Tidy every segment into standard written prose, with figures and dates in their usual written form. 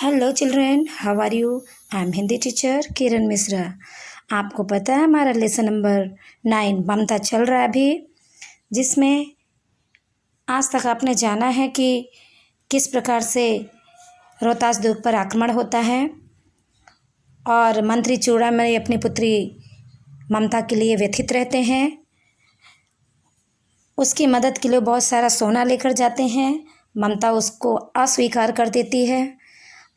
Hello children, how are you? I am Hindi teacher Kiran Mishra. आपको पता है हमारा लेसन नंबर 9 ममता चल रहा है अभी, जिसमें आज तक आपने जाना है कि किस प्रकार से रोहतास दुर्ग पर आक्रमण होता है और मंत्री चूड़ामणि अपनी पुत्री ममता के लिए व्यथित रहते हैं। उसकी मदद के लिए बहुत सारा सोना लेकर जाते हैं। ममता उसको अस्वीकार कर देती है।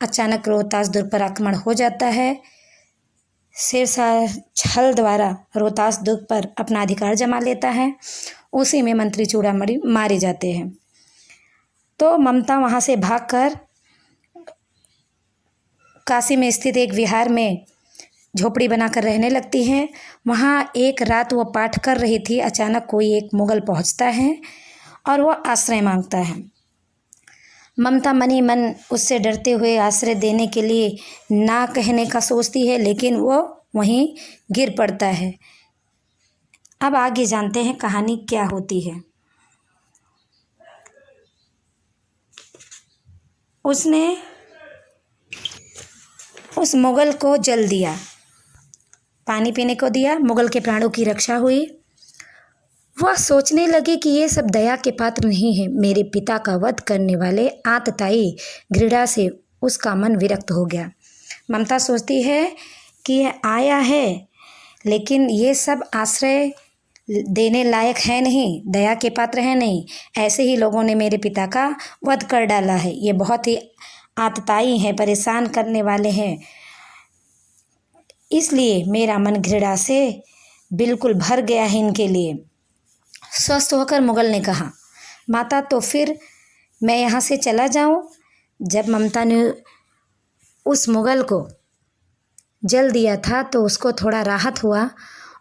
अचानक रोहतास दुर्ग पर आक्रमण हो जाता है। शेरशाह छल द्वारा रोहतास दुर्ग पर अपना अधिकार जमा लेता है। उसी में मंत्री चूड़ामणि मारे जाते हैं। तो ममता वहाँ से भागकर काशी में स्थित एक विहार में झोपड़ी बनाकर रहने लगती हैं। वहाँ एक रात वो पाठ कर रही थी। अचानक कोई एक मुगल पहुँचता है और वो आश्रय मांगता है। ममता मन ही मन उससे डरते हुए आश्रय देने के लिए ना कहने का सोचती है, लेकिन वो वहीं गिर पड़ता है। अब आगे जानते हैं कहानी क्या होती है। उसने उस मुगल को जल दिया, पानी पीने को दिया, मुगल के प्राणों की रक्षा हुई। वह सोचने लगी कि ये सब दया के पात्र नहीं है। मेरे पिता का वध करने वाले आतताई घृणा से उसका मन विरक्त हो गया। ममता सोचती है कि यह आया है, लेकिन ये सब आश्रय देने लायक है नहीं, दया के पात्र है नहीं। ऐसे ही लोगों ने मेरे पिता का वध कर डाला है। ये बहुत ही आतताई हैं, परेशान करने वाले हैं। इसलिए मेरा मन घृणा से बिल्कुल भर गया है इनके लिए। स्वस्थ होकर मुगल ने कहा, माता तो फिर मैं यहाँ से चला जाऊँ? जब ममता ने उस मुगल को जल दिया था तो उसको थोड़ा राहत हुआ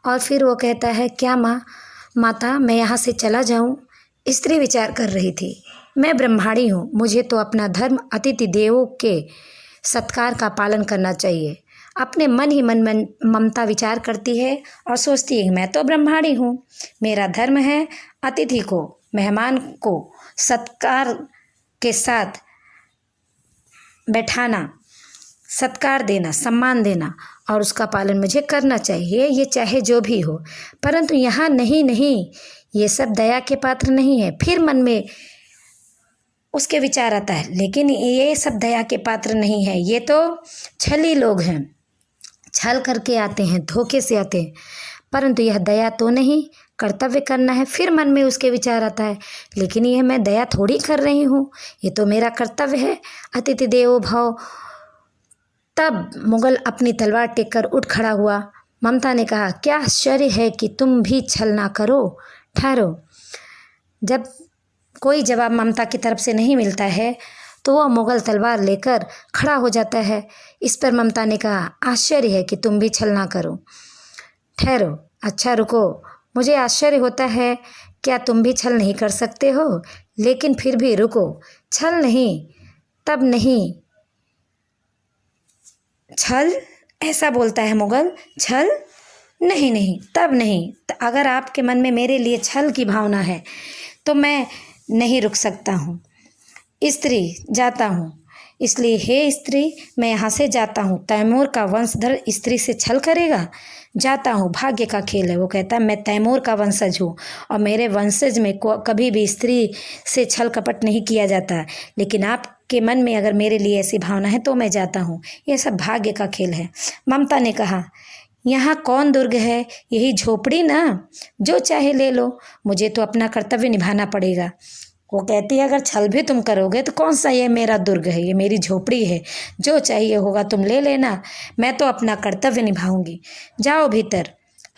और फिर वो कहता है, क्या माता मैं यहाँ से चला जाऊँ? स्त्री विचार कर रही थी, मैं ब्रह्माणी हूँ, मुझे तो अपना धर्म अतिथि देवों के सत्कार का पालन करना चाहिए। अपने मन ही मन ममता विचार करती है और सोचती है, मैं तो ब्रह्माणी हूँ, मेरा धर्म है अतिथि को, मेहमान को सत्कार के साथ बैठाना, सत्कार देना, सम्मान देना और उसका पालन मुझे करना चाहिए, ये चाहे जो भी हो। परंतु यहाँ नहीं, ये सब दया के पात्र नहीं है। फिर मन में उसके विचार आता है, लेकिन ये सब दया के पात्र नहीं है, ये तो छली लोग हैं, छल करके आते हैं, धोखे से आते हैं। परंतु यह दया तो नहीं, कर्तव्य करना है। फिर मन में उसके विचार आता है, लेकिन यह मैं दया थोड़ी कर रही हूँ, ये तो मेरा कर्तव्य है, अतिथि देवो भव। तब मुगल अपनी तलवार टेक कर उठ खड़ा हुआ। ममता ने कहा, क्या आश्चर्य है कि तुम भी छल ना करो, ठहरो। जब कोई जवाब ममता की तरफ से नहीं मिलता है तो वह मुगल तलवार लेकर खड़ा हो जाता है। इस पर ममता ने कहा, आश्चर्य है कि तुम भी छल ना करो, ठहरो। अच्छा रुको, मुझे आश्चर्य होता है, क्या तुम भी छल नहीं कर सकते हो? लेकिन फिर भी रुको, छल नहीं, तब नहीं। छल? ऐसा बोलता है मुगल, छल? नहीं, तब नहीं। अगर आपके मन में मेरे लिए छल की भावना है तो मैं नहीं रुक सकता हूँ। स्त्री, जाता हूँ। इसलिए हे स्त्री, मैं यहाँ से जाता हूँ। तैमूर का वंशधर स्त्री से छल करेगा? जाता हूँ, भाग्य का खेल है। वो कहता है, मैं तैमूर का वंशज हूँ और मेरे वंशज में कभी भी स्त्री से छल कपट नहीं किया जाता। लेकिन आपके मन में अगर मेरे लिए ऐसी भावना है तो मैं जाता हूँ। ये सब भाग्य का खेल है। ममता ने कहा, यहाँ कौन दुर्ग है? यही झोपड़ी ना, जो चाहे ले लो, मुझे तो अपना कर्तव्य निभाना पड़ेगा। वो कहती है, अगर छल भी तुम करोगे तो कौन सा ये मेरा दुर्ग है, ये मेरी झोपड़ी है, जो चाहिए होगा तुम ले लेना, मैं तो अपना कर्तव्य निभाऊंगी। जाओ भीतर,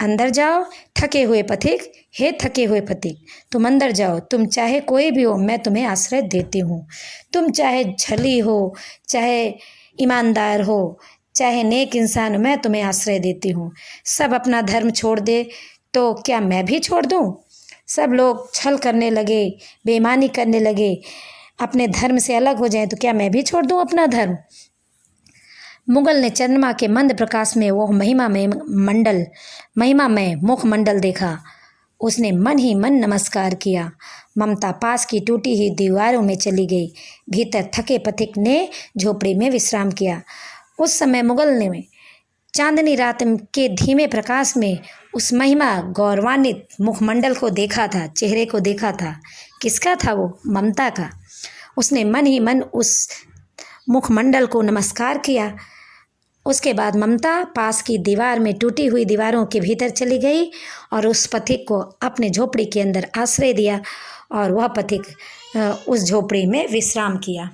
अंदर जाओ थके हुए पथिक, हे थके हुए पथिक, तुम अंदर जाओ, तुम चाहे कोई भी हो, मैं तुम्हें आश्रय देती हूँ। तुम चाहे छली हो, चाहे ईमानदार हो, चाहे नेक इंसान हो, मैं तुम्हें आश्रय देती हूँ। सब अपना धर्म छोड़ दे तो क्या मैं भी छोड़ दूँ? सब लोग छल करने लगे, बेईमानी करने लगे, अपने धर्म से अलग हो जाएं तो क्या मैं भी छोड़ दूं अपना धर्म? मुगल ने चंद्रमा के मंद प्रकाश में वो महिमा में मुखमंडल देखा। उसने मन ही मन नमस्कार किया। ममता पास की टूटी हुई दीवारों में चली गई। भीतर थके पथिक ने झोपड़ी में विश्राम किया। उस समय मुगल ने चांदनी रात के धीमे प्रकाश में उस महिमा गौरवान्वित मुखमंडल को देखा था, चेहरे को देखा था। किसका था वो? ममता का। उसने मन ही मन उस मुखमंडल को नमस्कार किया। उसके बाद ममता पास की दीवार में टूटी हुई दीवारों के भीतर चली गई और उस पथिक को अपने झोपड़ी के अंदर आश्रय दिया और वह पथिक उस झोपड़ी में विश्राम किया।